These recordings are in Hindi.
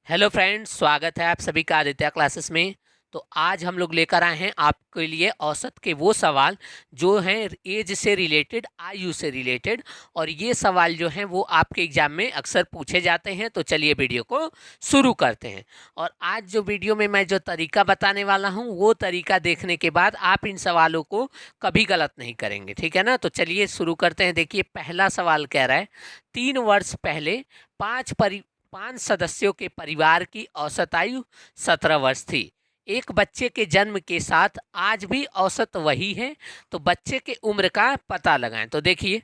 हेलो फ्रेंड्स, स्वागत है आप सभी का आदित्य क्लासेस में। तो आज हम लोग लेकर आए हैं आपके लिए औसत के वो सवाल जो हैं एज से रिलेटेड, आयु से रिलेटेड। और ये सवाल जो हैं वो आपके एग्जाम में अक्सर पूछे जाते हैं। तो चलिए वीडियो को शुरू करते हैं। और आज जो वीडियो में मैं जो तरीका बताने वाला हूँ वो तरीका देखने के बाद आप इन सवालों को कभी गलत नहीं करेंगे, ठीक है ना। तो चलिए शुरू करते हैं। देखिए, पहला सवाल कह रहा है 3 वर्ष पहले पांच सदस्यों के परिवार की औसत आयु 17 वर्ष थी। एक बच्चे के जन्म के साथ आज भी औसत वही है। तो बच्चे के उम्र का पता लगाएं। तो देखिए,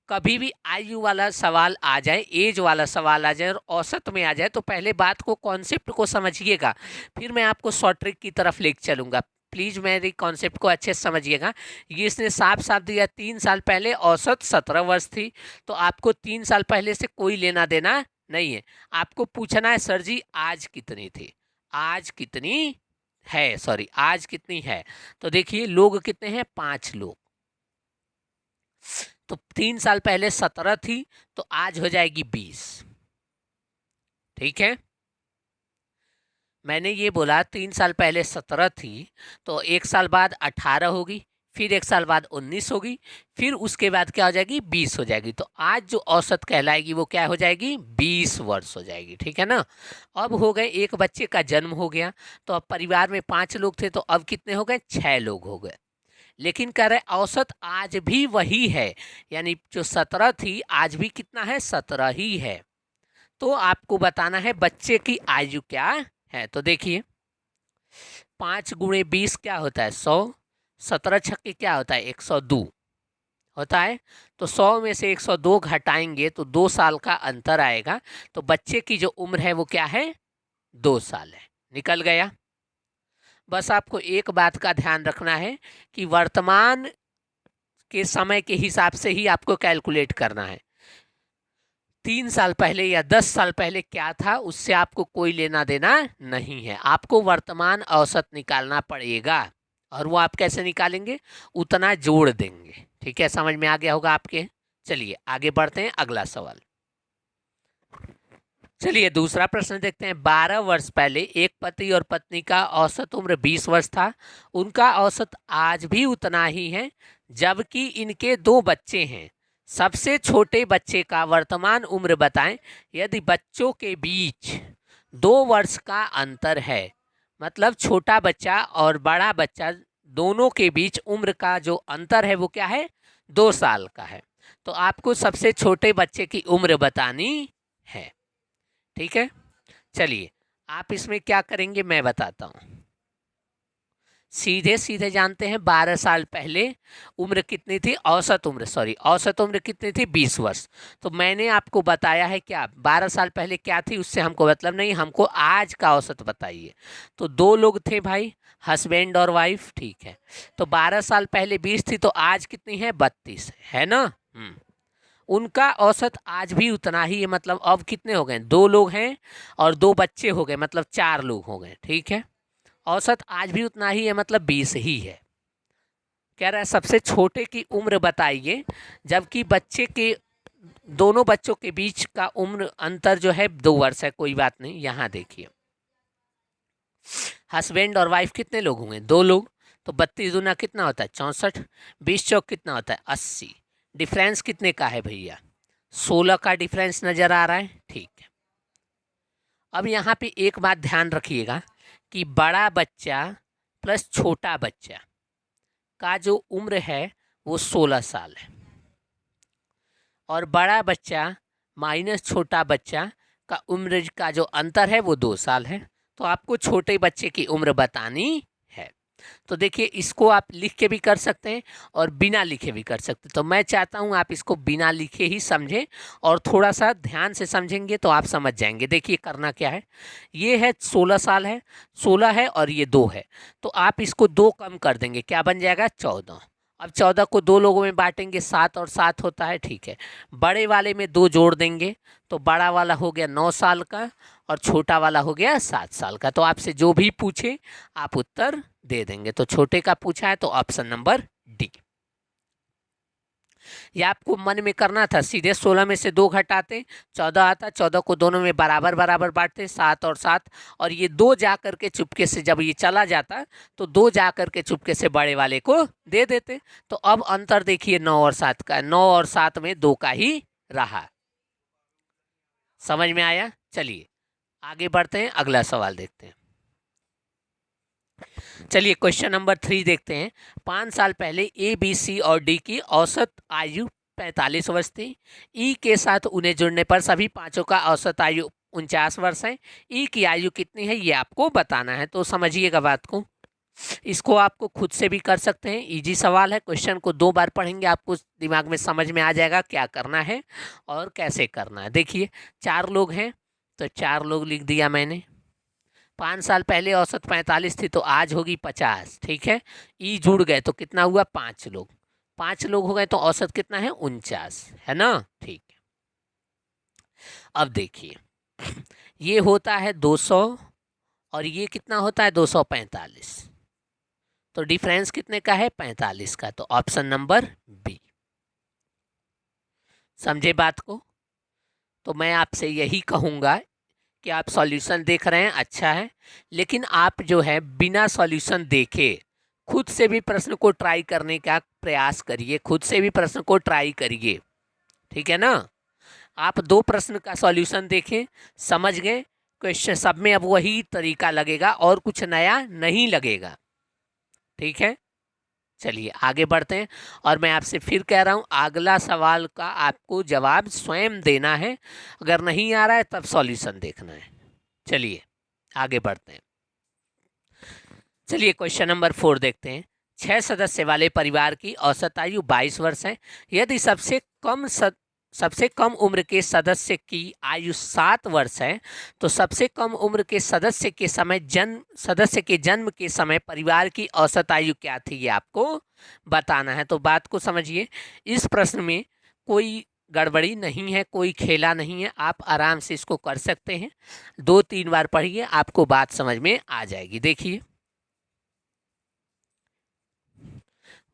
कभी भी आयु वाला सवाल आ जाए, एज वाला सवाल आ जाए और औसत में आ जाए तो पहले बात को, कॉन्सेप्ट को समझिएगा, फिर मैं आपको शॉर्ट ट्रिक की तरफ लेकर चलूंगा। प्लीज़ मेरी कॉन्सेप्ट को अच्छे से समझिएगा। ये इसने साफ साफ दिया, 3 साल पहले औसत 17 वर्ष थी। तो आपको 3 साल पहले से कोई लेना देना नहीं है। आपको पूछना है, सर जी आज कितनी थी, आज कितनी है, सॉरी आज कितनी है। तो देखिए, लोग कितने हैं, 5 लोग। तो 3 साल पहले 17 थी तो आज हो जाएगी 20। ठीक है, मैंने ये बोला 3 साल पहले 17 थी तो 1 साल बाद 18 होगी, फिर 1 साल बाद 19 होगी, फिर उसके बाद क्या हो जाएगी, 20 हो जाएगी। तो आज जो औसत कहलाएगी वो क्या हो जाएगी, 20 वर्ष हो जाएगी। ठीक है ना। अब हो गए, एक बच्चे का जन्म हो गया। तो अब परिवार में 5 लोग थे तो अब कितने हो गए, 6 लोग हो गए। लेकिन कह रहे औसत आज भी वही है, यानी जो 17 थी आज भी कितना है, 17 ही है। तो आपको बताना है बच्चे की आयु क्या है। तो देखिए, 5 × 20 क्या होता है, 100। 17 छक्के क्या होता है, 102 होता है। तो 100 में से 102 घटाएंगे तो 2 साल का अंतर आएगा। तो बच्चे की जो उम्र है वो क्या है, 2 साल है। निकल गया। बस आपको एक बात का ध्यान रखना है कि वर्तमान के समय के हिसाब से ही आपको कैलकुलेट करना है। 3 साल पहले या 10 साल पहले क्या था उससे आपको कोई लेना देना नहीं है। आपको वर्तमान औसत निकालना पड़ेगा। और वो आप कैसे निकालेंगे, उतना जोड़ देंगे। ठीक है, समझ में आ गया होगा आपके। चलिए आगे बढ़ते हैं, अगला सवाल। चलिए दूसरा प्रश्न देखते हैं। 12 वर्ष पहले एक पति और पत्नी का औसत उम्र 20 वर्ष था। उनका औसत आज भी उतना ही है, जबकि इनके 2 बच्चे हैं। सबसे छोटे बच्चे का वर्तमान उम्र बताएं। यदि बच्चों के बीच 2 वर्ष का अंतर है, मतलब छोटा बच्चा और बड़ा बच्चा दोनों के बीच उम्र का जो अंतर है वो क्या है, 2 साल का है। तो आपको सबसे छोटे बच्चे की उम्र बतानी है। ठीक है, चलिए आप इसमें क्या करेंगे मैं बताता हूँ। सीधे सीधे जानते हैं 12 साल पहले उम्र कितनी थी, औसत उम्र कितनी थी, 20 वर्ष। तो मैंने आपको बताया है क्या, 12 साल पहले क्या थी उससे हमको मतलब नहीं, हमको आज का औसत बताइए। तो 2 लोग थे भाई, हस्बैंड और वाइफ। ठीक है, तो 12 साल पहले 20 थी तो आज कितनी है, 32 है ना। उनका औसत आज भी उतना ही है, मतलब अब कितने हो गए, 2 लोग हैं और 2 बच्चे हो गए, मतलब 4 लोग हो गए। ठीक है, औसत आज भी उतना ही है, मतलब 20 ही है। कह रहा है सबसे छोटे की उम्र बताइए, जबकि बच्चे के, दोनों बच्चों के बीच का उम्र अंतर जो है 2 वर्ष है। कोई बात नहीं, यहाँ देखिए हस्बैंड और वाइफ कितने लोग होंगे, 2 लोग। तो 32 दूना कितना होता है, 64। 20 चौक कितना होता है, 80। डिफरेंस कितने का है भैया, 16 का डिफरेंस नजर आ रहा है। ठीक है, अब यहाँ पे एक बात ध्यान रखिएगा कि बड़ा बच्चा प्लस छोटा बच्चा का जो उम्र है वो 16 साल है, और बड़ा बच्चा माइनस छोटा बच्चा का उम्र का जो अंतर है वो 2 साल है। तो आपको छोटे बच्चे की उम्र बतानी है। तो देखिए, इसको आप लिख के भी कर सकते हैं और बिना लिखे भी कर सकते हैं। तो मैं चाहता हूं आप इसको बिना लिखे ही समझें, और थोड़ा सा ध्यान से समझेंगे तो आप समझ जाएंगे। देखिए करना क्या है, ये है 16 साल है, 16 है और ये 2 है। तो आप इसको 2 कम कर देंगे, क्या बन जाएगा, 14। अब 14 को 2 लोगों में बांटेंगे, 7 और 7 होता है। ठीक है, बड़े वाले में 2 जोड़ देंगे तो बड़ा वाला हो गया 9 साल का और छोटा वाला हो गया 7 साल का। तो आपसे जो भी पूछे आप उत्तर दे देंगे। तो छोटे का पूछा है तो ऑप्शन नंबर डी। ये आपको मन में करना था, सीधे 16 में से 2 घटाते 14 आता, 14 को दोनों में बराबर बराबर बांटते 7 और 7, और ये 2 जा करके चुपके से जब ये चला जाता तो 2 जा करके चुपके से बड़े वाले को दे देते। तो अब अंतर देखिए 9 और 7 का, 9 और 7 में 2 का ही रहा। समझ में आया? चलिए आगे बढ़ते हैं, अगला सवाल देखते हैं। चलिए क्वेश्चन नंबर 3 देखते हैं। 5 साल पहले ए, बी, सी और डी की औसत आयु 45 वर्ष थी। ई के साथ उन्हें जुड़ने पर सभी पांचों का औसत आयु 49 वर्ष है। ई की आयु कितनी है ये आपको बताना है। तो समझिएगा बात को, इसको आपको खुद से भी कर सकते हैं, इजी सवाल है। क्वेश्चन को 2 बार पढ़ेंगे, आपको दिमाग में समझ में आ जाएगा क्या करना है और कैसे करना है। देखिए 4 लोग हैं तो 4 लोग लिख दिया मैंने। 5 साल पहले औसत 45 थी तो आज होगी 50, ठीक है। ई जुड़ गए तो कितना हुआ? 5 लोग। 5 लोग हो गए तो औसत कितना है? 49, है ना? ठीक है। अब देखिए ये होता है 200 और ये कितना होता है? 245। तो डिफरेंस कितने का है? 45 का। तो ऑप्शन नंबर बी। समझे बात को? तो मैं आपसे यही कहूँगा कि आप सॉल्यूशन देख रहे हैं, अच्छा है, लेकिन आप जो है बिना सॉल्यूशन देखे खुद से भी प्रश्न को ट्राई करने का प्रयास करिए, खुद से भी प्रश्न को ट्राई करिए, ठीक है ना। आप 2 प्रश्न का सॉल्यूशन देखें, समझ गए, क्वेश्चन सब में अब वही तरीका लगेगा और कुछ नया नहीं लगेगा, ठीक है। चलिए आगे बढ़ते हैं, और मैं आपसे फिर कह रहा हूँ अगला सवाल का आपको जवाब स्वयं देना है, अगर नहीं आ रहा है तब सॉल्यूशन देखना है। चलिए आगे बढ़ते हैं। चलिए क्वेश्चन नंबर 4 देखते हैं। 6 सदस्य वाले परिवार की औसत आयु 22 वर्ष है। यदि सबसे कम उम्र के सदस्य की आयु 7 वर्ष है तो सबसे कम उम्र के सदस्य के जन्म के समय परिवार की औसत आयु क्या थी, ये आपको बताना है। तो बात को समझिए, इस प्रश्न में कोई गड़बड़ी नहीं है, कोई खेला नहीं है, आप आराम से इसको कर सकते हैं। 2-3 बार पढ़िए, आपको बात समझ में आ जाएगी। देखिए,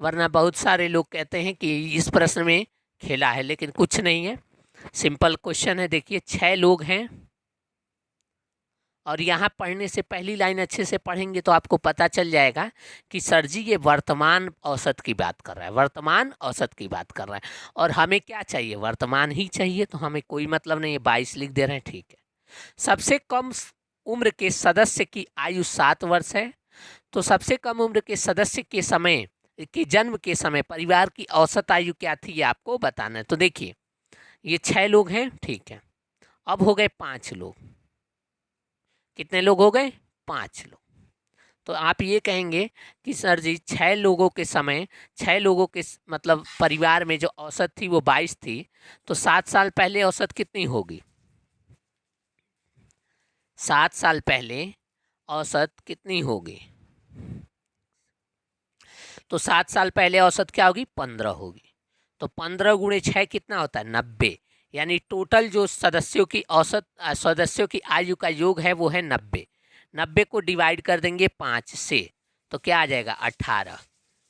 वरना बहुत सारे लोग कहते हैं कि इस प्रश्न में खेला है, लेकिन कुछ नहीं है, सिंपल क्वेश्चन है। देखिए 6 लोग हैं, और यहाँ पढ़ने से पहली लाइन अच्छे से पढ़ेंगे तो आपको पता चल जाएगा कि सर जी ये वर्तमान औसत की बात कर रहा है, वर्तमान औसत की बात कर रहा है, और हमें क्या चाहिए? वर्तमान ही चाहिए, तो हमें कोई मतलब नहीं है, 22 लिख दे रहे हैं, ठीक है। सबसे कम उम्र के सदस्य की आयु 7 वर्ष है, तो सबसे कम उम्र के सदस्य के जन्म के समय परिवार की औसत आयु क्या थी, ये आपको बताना है। तो देखिए ये 6 लोग हैं, ठीक है, अब हो गए 5 लोग। कितने लोग हो गए? 5 लोग। तो आप ये कहेंगे कि सर जी 6 लोगों के समय, 6 लोगों के मतलब परिवार में जो औसत थी वो 22 थी, तो 7 साल पहले औसत कितनी होगी? 7 साल पहले औसत कितनी होगी? तो 7 साल पहले औसत क्या होगी? 15 होगी। तो 15 गुणे 6 कितना होता है? 90। यानी टोटल जो सदस्यों की आयु का योग है वो है 90। 90 को डिवाइड कर देंगे 5 से, तो क्या आ जाएगा? 18।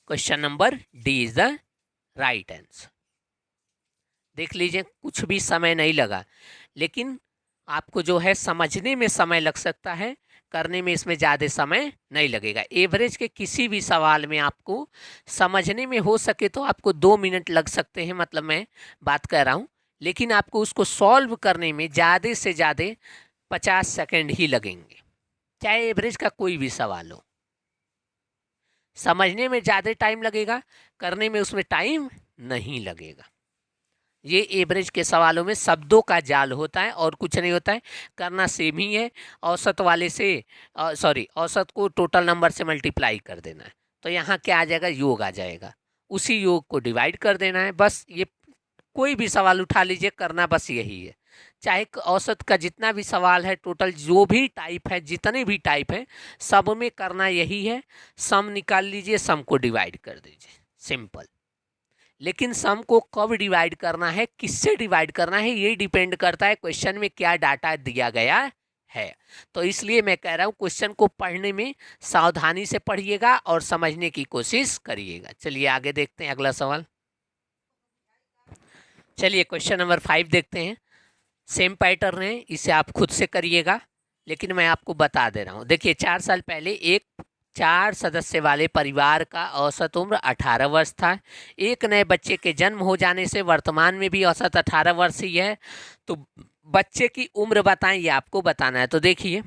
Question number D is the right answer. देख लीजिए, कुछ भी समय नहीं लगा, लेकिन आपको जो है समझने में समय लग सकता है, करने में इसमें ज़्यादा समय नहीं लगेगा। एवरेज के किसी भी सवाल में आपको समझने में हो सके तो आपको 2 मिनट लग सकते हैं, मतलब मैं बात कर रहा हूँ, लेकिन आपको उसको सॉल्व करने में ज़्यादा से ज़्यादा 50 सेकंड ही लगेंगे, चाहे एवरेज का कोई भी सवाल हो। समझने में ज़्यादा टाइम लगेगा, करने में उसमें टाइम नहीं लगेगा। ये एवरेज के सवालों में शब्दों का जाल होता है और कुछ नहीं होता है, करना सेम ही है। औसत वाले से औसत को टोटल नंबर से मल्टीप्लाई कर देना है, तो यहाँ क्या आ जाएगा? योग आ जाएगा, उसी योग को डिवाइड कर देना है, बस। ये कोई भी सवाल उठा लीजिए, करना बस यही है। चाहे औसत का जितना भी सवाल है, टोटल जो भी टाइप है, जितने भी टाइप है, सब में करना यही है। सम निकाल लीजिए, सम को डिवाइड कर दीजिए, सिंपल। लेकिन सम को कब डिवाइड करना है, किससे डिवाइड करना है, ये डिपेंड करता है क्वेश्चन में क्या डाटा दिया गया है। तो इसलिए मैं कह रहा हूँ क्वेश्चन को पढ़ने में सावधानी से पढ़िएगा और समझने की कोशिश करिएगा। चलिए आगे देखते हैं अगला सवाल। चलिए क्वेश्चन नंबर 5 देखते हैं। सेम पैटर्न है, इसे आप खुद से करिएगा, लेकिन मैं आपको बता दे रहा हूँ। देखिए 4 साल पहले एक 4 सदस्य वाले परिवार का औसत उम्र 18 वर्ष था। एक नए बच्चे के जन्म हो जाने से वर्तमान में भी औसत 18 वर्ष ही है। तो बच्चे की उम्र बताएं, ये आपको बताना है। तो देखिए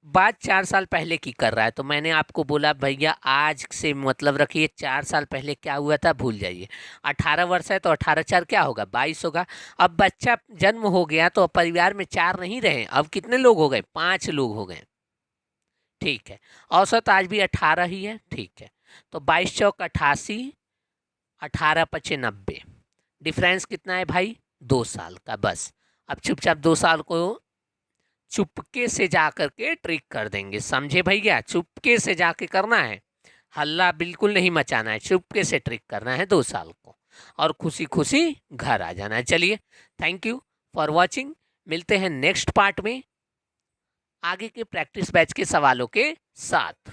बात 4 साल पहले की कर रहा है, तो मैंने आपको बोला भैया आज से मतलब रखिए 4 साल पहले क्या हुआ था भूल जाइए। 18 वर्ष है तो 18 4 क्या होगा 22 होगा। अब बच्चा जन्म हो गया तो अब परिवार में 4 नहीं रहे, अब कितने लोग हो गए 5 लोग हो गए। ठीक है, औसत आज भी 18 ही है। ठीक है, तो 22 चौक 88, 18 पचे 90, डिफरेंस कितना है भाई 2 साल का। बस अब चुपचाप 2 साल को चुपके से जा कर के ट्रिक कर देंगे, समझे भैया। चुपके से जाके करना है, हल्ला बिल्कुल नहीं मचाना है, चुपके से ट्रिक करना है 2 साल को, और खुशी खुशी घर आ जाना है। चलिए, थैंक यू फॉर वॉचिंग। मिलते हैं नेक्स्ट पार्ट में आगे के प्रैक्टिस बैच के सवालों के साथ।